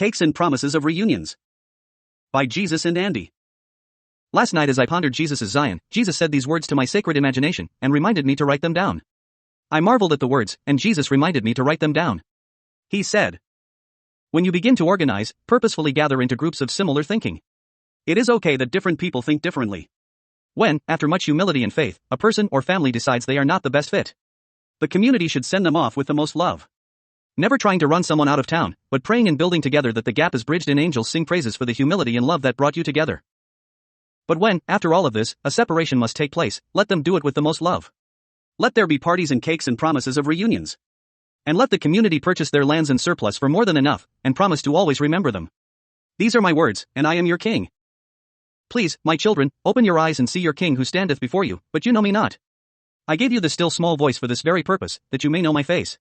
Cakes and Promises of Reunions. By Jesus and Andy. Last night as I pondered Jesus' Zion, Jesus said these words to my sacred imagination, and reminded me to write them down. I marveled at the words, and Jesus reminded me to write them down. He said, when you begin to organize, purposefully gather into groups of similar thinking. It is okay that different people think differently. When, after much humility and faith, a person or family decides they are not the best fit, the community should send them off with the most love. Never trying to run someone out of town, but praying and building together that the gap is bridged and angels sing praises for the humility and love that brought you together. But when, after all of this, a separation must take place, let them do it with the most love. Let there be parties and cakes and promises of reunions. And let the community purchase their lands and surplus for more than enough, and promise to always remember them. These are my words, and I am your king. Please, my children, open your eyes and see your king who standeth before you, but you know me not. I gave you the still small voice for this very purpose, that you may know my face.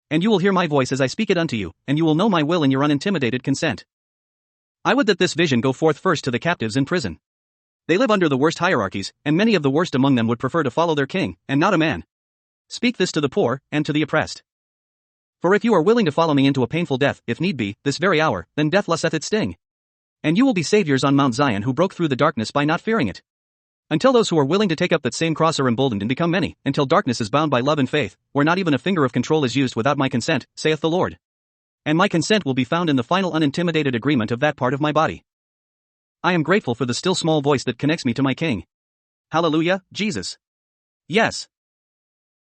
And you will hear my voice as I speak it unto you, and you will know my will in your unintimidated consent. I would that this vision go forth first to the captives in prison. They live under the worst hierarchies, and many of the worst among them would prefer to follow their king, and not a man. Speak this to the poor, and to the oppressed. For if you are willing to follow me into a painful death, if need be, this very hour, then death lesseth its sting. And you will be saviors on Mount Zion who broke through the darkness by not fearing it. Until those who are willing to take up that same cross are emboldened and become many, until darkness is bound by love and faith, where not even a finger of control is used without my consent, saith the Lord. And my consent will be found in the final unintimidated agreement of that part of my body. I am grateful for the still small voice that connects me to my King. Hallelujah, Jesus. Yes.